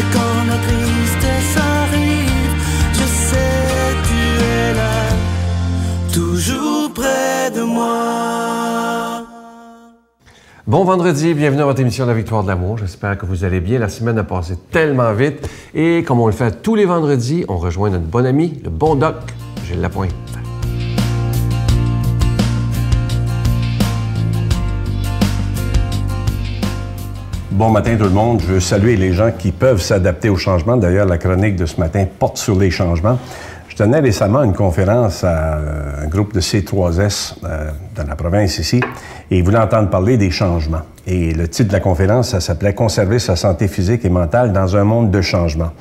Et quand la tristesse arrive, je sais tu es là, toujours près de moi. Bon vendredi, bienvenue à votre émission de La Victoire de l'amour. J'espère que vous allez bien. La semaine a passé tellement vite. Et comme on le fait tous les vendredis, on rejoint notre bon ami, le bon doc, Gilles Lapointe. Bon matin tout le monde. Je veux saluer les gens qui peuvent s'adapter au changement. D'ailleurs, la chronique de ce matin porte sur les changements. Je tenais récemment une conférence à un groupe de C3S dans la province ici, et ils voulaient entendre parler des changements. Et le titre de la conférence, ça s'appelait « Conserver sa santé physique et mentale dans un monde de changement ».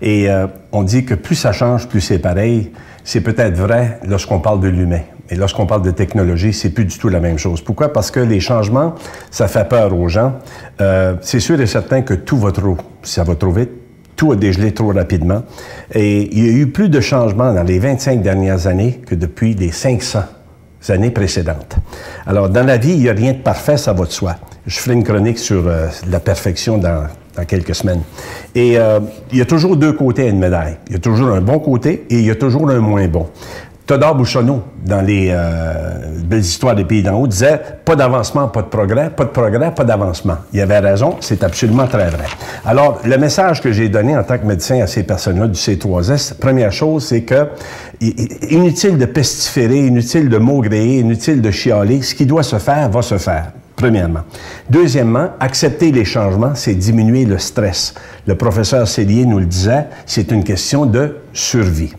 Et on dit que plus ça change, plus c'est pareil. C'est peut-être vrai lorsqu'on parle de l'humain. Mais lorsqu'on parle de technologie, c'est plus du tout la même chose. Pourquoi? Parce que les changements, ça fait peur aux gens. C'est sûr et certain que tout va trop. Ça va trop vite. Tout a dégelé trop rapidement. Et il y a eu plus de changements dans les 25 dernières années que depuis les 500 années précédentes. Alors, dans la vie, il n'y a rien de parfait, ça va de soi. Je ferai une chronique sur la perfection dans quelques semaines. Et il y a toujours deux côtés à une médaille. Il y a toujours un bon côté et il y a toujours un moins bon. Théodore Bouchonneau, dans les belles histoires des pays d'en haut, disait « Pas d'avancement, pas de progrès, pas d'avancement ». Il avait raison, c'est absolument très vrai. Alors, le message que j'ai donné en tant que médecin à ces personnes-là du C3S, première chose, c'est que inutile de pestiférer, inutile de maugréer, inutile de chialer, ce qui doit se faire, va se faire. Premièrement. Deuxièmement, accepter les changements, c'est diminuer le stress. Le professeur Cellier nous le disait, c'est une question de survie.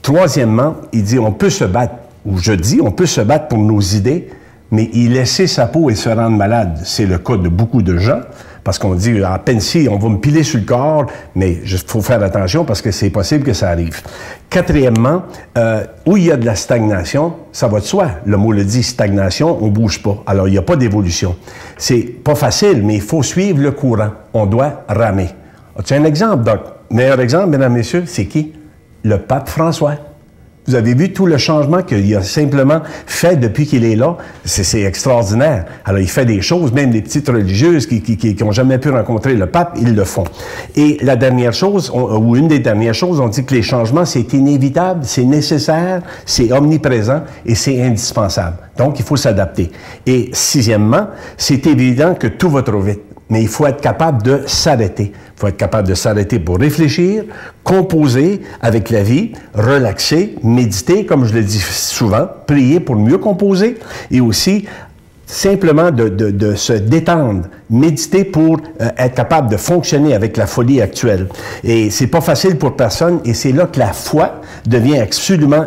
Troisièmement, il dit on peut se battre, ou je dis on peut se battre pour nos idées, mais y laisser sa peau et se rendre malade, c'est le cas de beaucoup de gens, parce qu'on dit à peine si on va me piler sur le corps, mais il faut faire attention parce que c'est possible que ça arrive. Quatrièmement, où il y a de la stagnation, ça va de soi. Le mot le dit, stagnation, on bouge pas. Alors il n'y a pas d'évolution. C'est pas facile, mais il faut suivre le courant. On doit ramer. As-tu un exemple, Doc? Meilleur exemple, mesdames, messieurs, c'est qui? Le pape François. Vous avez vu tout le changement qu'il a simplement fait depuis qu'il est là. C'est extraordinaire. Alors, il fait des choses, même les petites religieuses qui n'ont jamais pu rencontrer le pape, ils le font. Et la dernière chose, ou une des dernières choses, on dit que les changements, c'est inévitable, c'est nécessaire, c'est omniprésent et c'est indispensable. Donc, il faut s'adapter. Et sixièmement, c'est évident que tout va trop vite. Mais il faut être capable de s'arrêter. Il faut être capable de s'arrêter pour réfléchir, composer avec la vie, relaxer, méditer, comme je le dis souvent, prier pour mieux composer et aussi simplement de se détendre, méditer pour être capable de fonctionner avec la folie actuelle. Et c'est pas facile pour personne et c'est là que la foi devient absolument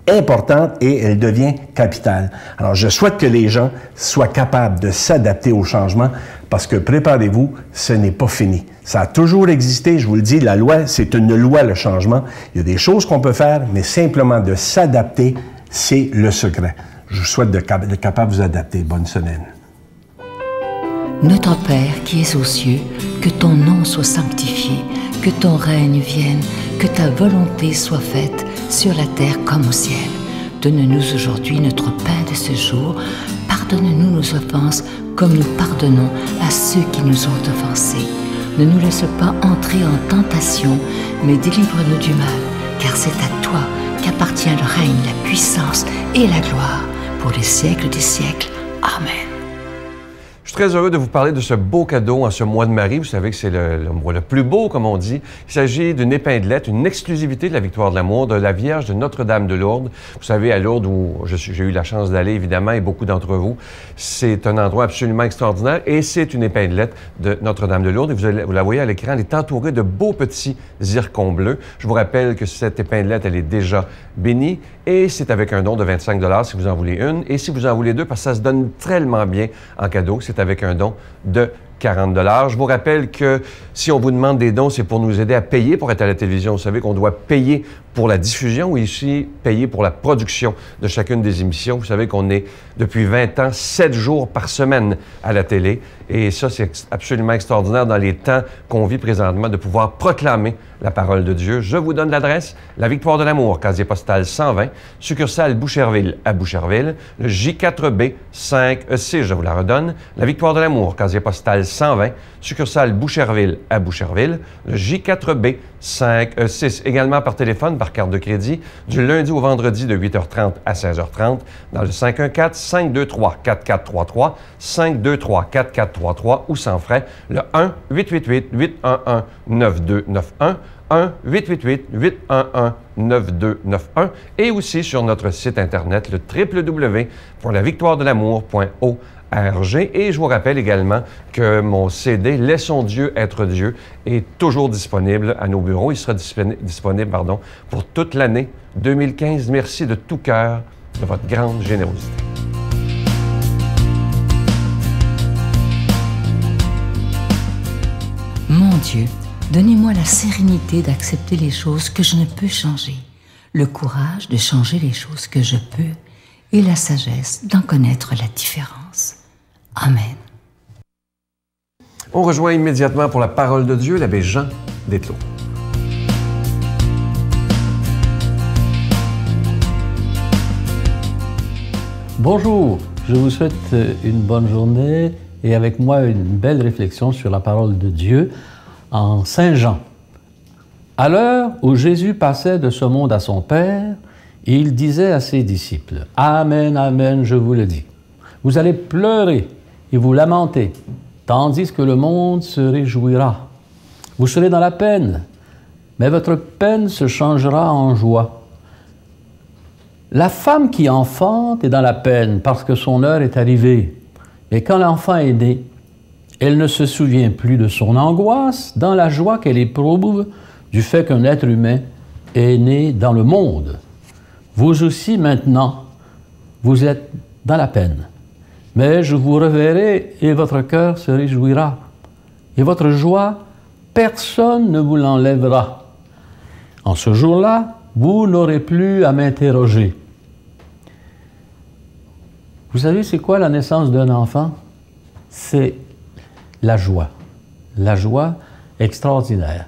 importante et elle devient capitale. Alors, je souhaite que les gens soient capables de s'adapter au changement parce que, préparez-vous, ce n'est pas fini. Ça a toujours existé, je vous le dis, la loi, c'est une loi, le changement. Il y a des choses qu'on peut faire, mais simplement de s'adapter, c'est le secret. Je vous souhaite d'être capable de vous adapter. Bonne semaine. Notre Père qui es aux cieux, que ton nom soit sanctifié, que ton règne vienne, que ta volonté soit faite sur la terre comme au ciel. Donne-nous aujourd'hui notre pain de ce jour. Pardonne-nous nos offenses comme nous pardonnons à ceux qui nous ont offensés. Ne nous laisse pas entrer en tentation, mais délivre-nous du mal, car c'est à toi qu'appartient le règne, la puissance et la gloire pour les siècles des siècles. Amen. Je suis très heureux de vous parler de ce beau cadeau en ce mois de Marie. Vous savez que c'est le mois le plus beau, comme on dit. Il s'agit d'une épinglette, une exclusivité de la Victoire de l'amour, de la Vierge de Notre-Dame de Lourdes. Vous savez, à Lourdes, où j'ai eu la chance d'aller, évidemment, et beaucoup d'entre vous, c'est un endroit absolument extraordinaire et c'est une épinglette de Notre-Dame de Lourdes. Et vous la voyez à l'écran, elle est entourée de beaux petits zircons bleus. Je vous rappelle que cette épinglette, elle est déjà bénie et c'est avec un don de 25 $ si vous en voulez une. Et si vous en voulez deux, parce que ça se donne tellement bien en cadeau, c'est avec un don de 40 $. Je vous rappelle que si on vous demande des dons, c'est pour nous aider à payer pour être à la télévision. Vous savez qu'on doit payer pour la diffusion ou ici payer pour la production de chacune des émissions. Vous savez qu'on est depuis 20 ans, 7 jours par semaine à la télé. Et ça, c'est absolument extraordinaire dans les temps qu'on vit présentement de pouvoir proclamer la parole de Dieu. Je vous donne l'adresse, La Victoire de l'amour, casier postal 120, succursale Boucherville à Boucherville, le J4B 5E6, je vous la redonne. La Victoire de l'amour, casier postal 120, succursale Boucherville à Boucherville, le J4B 6, également par téléphone, par carte de crédit, du lundi au vendredi de 8h30 à 16h30, dans le 514-523-4433, 523-4433 ou sans frais, le 1-888-811-9291, 1-888-811-9291 et aussi sur notre site Internet, le www.lavictoiredelamour.org. Et je vous rappelle également que mon CD « Laissons Dieu être Dieu » est toujours disponible à nos bureaux. Il sera disponible pour toute l'année 2015. Merci de tout cœur de votre grande générosité. Mon Dieu, donnez-moi la sérénité d'accepter les choses que je ne peux changer, le courage de changer les choses que je peux et la sagesse d'en connaître la différence. Amen. On rejoint immédiatement pour la parole de Dieu l'abbé Jean Desclos. Bonjour, je vous souhaite une bonne journée et avec moi une belle réflexion sur la parole de Dieu en Saint Jean. À l'heure où Jésus passait de ce monde à son Père, il disait à ses disciples, « Amen, amen, je vous le dis. Vous allez pleurer et vous lamenter, tandis que le monde se réjouira. Vous serez dans la peine, mais votre peine se changera en joie. La femme qui enfante est dans la peine parce que son heure est arrivée. Mais quand l'enfant est né, elle ne se souvient plus de son angoisse dans la joie qu'elle éprouve du fait qu'un être humain est né dans le monde. Vous aussi, maintenant, vous êtes dans la peine. Mais je vous reverrai et votre cœur se réjouira. Et votre joie, personne ne vous l'enlèvera. En ce jour-là, vous n'aurez plus à m'interroger. » Vous savez, c'est quoi la naissance d'un enfant? C'est la joie extraordinaire.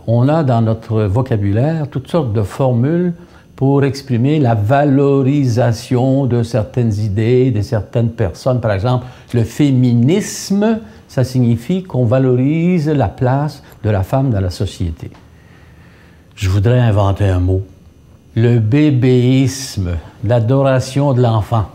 On a dans notre vocabulaire toutes sortes de formules pour exprimer la valorisation de certaines idées, de certaines personnes. Par exemple, le féminisme, ça signifie qu'on valorise la place de la femme dans la société. Je voudrais inventer un mot. Le bébéisme, l'adoration de l'enfant.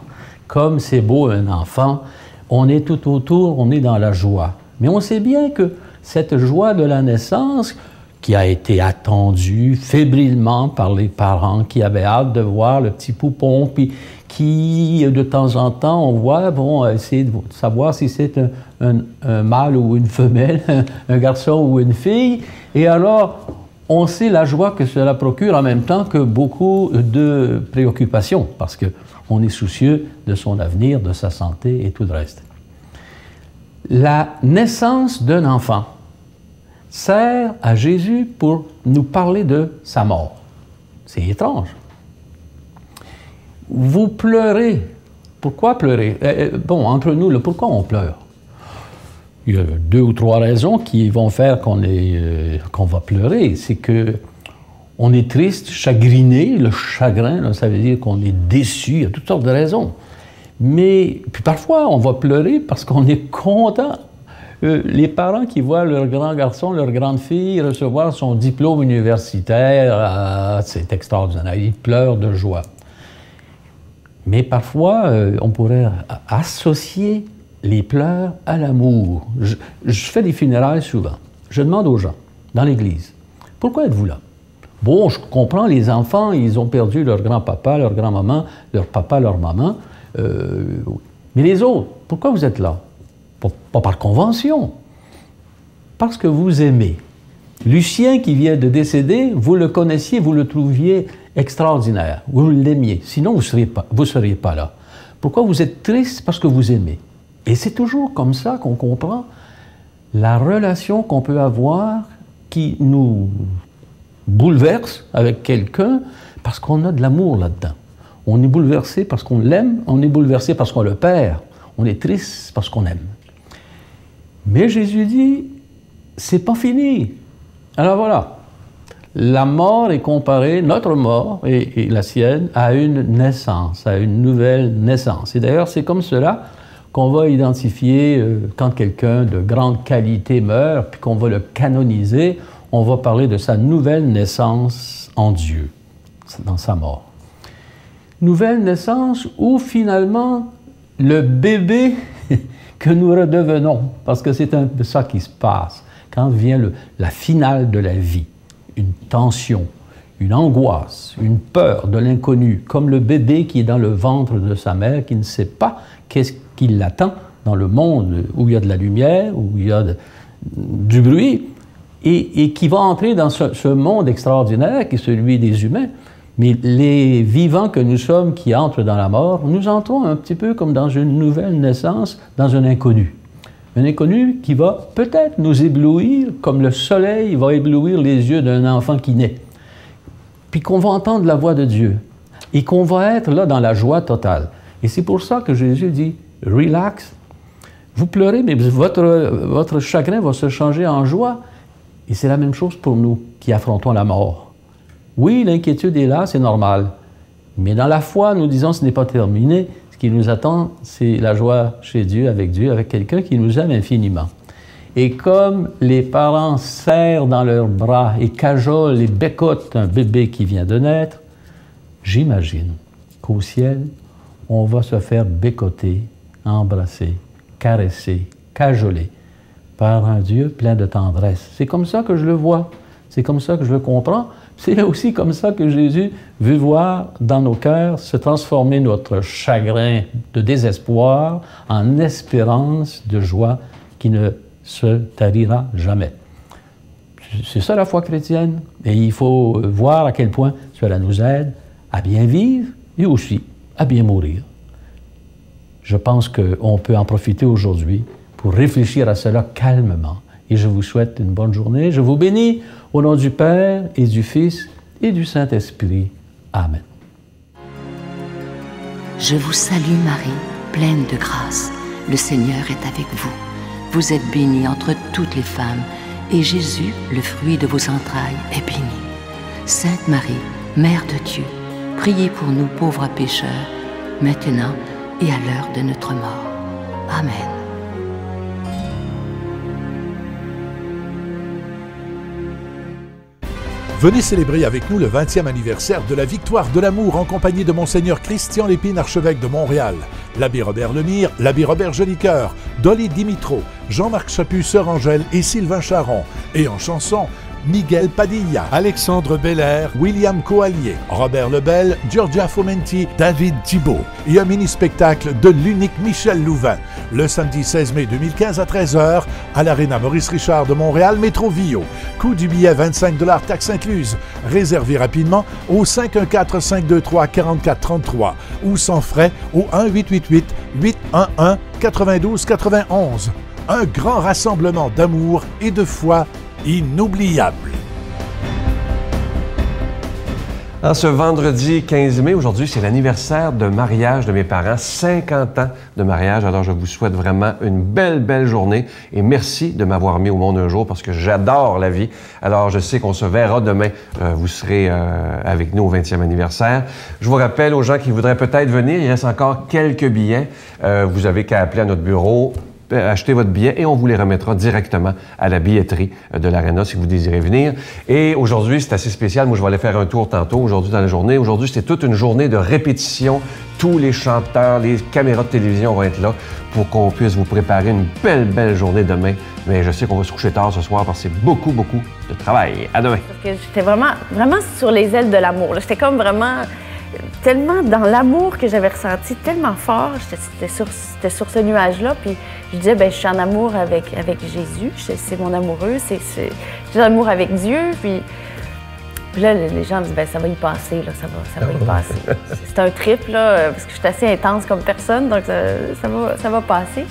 Comme c'est beau un enfant, on est tout autour, on est dans la joie. Mais on sait bien que cette joie de la naissance, qui a été attendue fébrilement par les parents qui avaient hâte de voir le petit poupon, puis qui, de temps en temps, on voit, vont essayer de savoir si c'est un mâle ou une femelle, un garçon ou une fille. Et alors, on sait la joie que cela procure en même temps que beaucoup de préoccupations, parce qu'on est soucieux de son avenir, de sa santé et tout le reste. La naissance d'un enfant sert à Jésus pour nous parler de sa mort. C'est étrange. Vous pleurez. Pourquoi pleurer? Bon, entre nous, pourquoi on pleure? Il y a 2 ou 3 raisons qui vont faire qu'on va pleurer. C'est que on est triste, chagriné. Le chagrin, là, ça veut dire qu'on est déçu. Il y a toutes sortes de raisons. Mais puis parfois, on va pleurer parce qu'on est content. Les parents qui voient leur grand garçon, leur grande fille recevoir son diplôme universitaire, c'est extraordinaire. Ils pleurent de joie. Mais parfois, on pourrait associer les pleurs à l'amour. Je fais des funérailles souvent. Je demande aux gens, dans l'église, pourquoi êtes-vous là? Bon, je comprends, les enfants, ils ont perdu leur grand-papa, leur grand-maman, leur papa, leur maman. Mais les autres, pourquoi vous êtes là? Pas par convention, parce que vous aimez. Lucien qui vient de décéder, vous le connaissiez, vous le trouviez extraordinaire, vous l'aimiez, sinon vous ne seriez pas là. Pourquoi vous êtes triste? Parce que vous aimez. Et c'est toujours comme ça qu'on comprend la relation qu'on peut avoir qui nous bouleverse avec quelqu'un parce qu'on a de l'amour là-dedans. On est bouleversé parce qu'on l'aime, on est bouleversé parce qu'on le perd, on est triste parce qu'on aime. Mais Jésus dit, c'est pas fini. Alors voilà, la mort est comparée, notre mort et la sienne, à une naissance, à une nouvelle naissance. Et d'ailleurs, c'est comme cela qu'on va identifier quand quelqu'un de grande qualité meurt, puis qu'on va le canoniser, on va parler de sa nouvelle naissance en Dieu, dans sa mort. Nouvelle naissance où finalement le bébé que nous redevenons, parce que c'est un peu ça qui se passe, quand vient la finale de la vie, une tension, une angoisse, une peur de l'inconnu, comme le bébé qui est dans le ventre de sa mère, qui ne sait pas qu'est-ce qui l'attend dans le monde où il y a de la lumière, où il y a du bruit, et qui va entrer dans ce monde extraordinaire qui est celui des humains. Mais les vivants que nous sommes qui entrent dans la mort, nous entrons un petit peu comme dans une nouvelle naissance, dans un inconnu. Un inconnu qui va peut-être nous éblouir comme le soleil va éblouir les yeux d'un enfant qui naît. Puis qu'on va entendre la voix de Dieu et qu'on va être là dans la joie totale. Et c'est pour ça que Jésus dit « Relax, vous pleurez, mais votre chagrin va se changer en joie. » Et c'est la même chose pour nous qui affrontons la mort. Oui, l'inquiétude est là, c'est normal. Mais dans la foi, nous disons ce n'est pas terminé. Ce qui nous attend, c'est la joie chez Dieu, avec quelqu'un qui nous aime infiniment. Et comme les parents serrent dans leurs bras et cajolent et bécotent un bébé qui vient de naître, j'imagine qu'au ciel, on va se faire bécoter, embrasser, caresser, cajoler par un Dieu plein de tendresse. C'est comme ça que je le vois, c'est comme ça que je le comprends. C'est aussi comme ça que Jésus veut voir dans nos cœurs se transformer notre chagrin de désespoir en espérance de joie qui ne se tarira jamais. C'est ça la foi chrétienne. Et il faut voir à quel point cela nous aide à bien vivre et aussi à bien mourir. Je pense qu'on peut en profiter aujourd'hui pour réfléchir à cela calmement. Et je vous souhaite une bonne journée. Je vous bénis au nom du Père et du Fils et du Saint-Esprit. Amen. Je vous salue Marie, pleine de grâce. Le Seigneur est avec vous. Vous êtes bénie entre toutes les femmes, et Jésus, le fruit de vos entrailles, est béni. Sainte Marie, Mère de Dieu, priez pour nous pauvres pécheurs, maintenant et à l'heure de notre mort. Amen. Venez célébrer avec nous le 20e anniversaire de la Victoire de l'amour en compagnie de Monseigneur Christian Lépine, archevêque de Montréal, l'abbé Robert Lemire, l'abbé Robert Jolicoeur, Dolly Dimitro, Jean-Marc Chaput, Sœur Angèle et Sylvain Charon. Et en chanson, Miguel Padilla, Alexandre Belair, William Coallier, Robert Lebel, Giorgia Fomenti, David Thibault. Et un mini-spectacle de l'unique Michel Louvain, le samedi 16 mai 2015 à 13h à l'Arena Maurice Richard de Montréal, Métro Vio. Coût du billet 25 $, taxes incluses. Réservez rapidement au 514-523-4433 ou sans frais au 1-888-811-9291. Un grand rassemblement d'amour et de foi inoubliable. En ce vendredi 15 mai, aujourd'hui, c'est l'anniversaire de mariage de mes parents, 50 ans de mariage. Alors, je vous souhaite vraiment une belle journée et merci de m'avoir mis au monde un jour parce que j'adore la vie. Alors, je sais qu'on se verra demain. Vous serez avec nous au 20e anniversaire. Je vous rappelle aux gens qui voudraient peut-être venir, il reste encore quelques billets. Vous avez qu'à appeler à notre bureau, achetez votre billet et on vous les remettra directement à la billetterie de l'Arena si vous désirez venir. Et aujourd'hui, c'est assez spécial. Moi, je vais aller faire un tour tantôt, aujourd'hui dans la journée. Aujourd'hui, c'était toute une journée de répétition. Tous les chanteurs, les caméras de télévision vont être là pour qu'on puisse vous préparer une belle journée demain. Mais je sais qu'on va se coucher tard ce soir parce que c'est beaucoup de travail. À demain. Parce que j'étais vraiment sur les ailes de l'amour. J'étais comme vraiment tellement dans l'amour que j'avais ressenti tellement fort. C'était sur ce nuage-là. Puis je disais, je suis en amour avec Jésus. C'est mon amoureux. J'ai en amour avec Dieu. Puis là, les gens disent, ça va y passer. Là, ça va y passer. C'est un trip, là, parce que je suis assez intense comme personne. Donc ça va passer.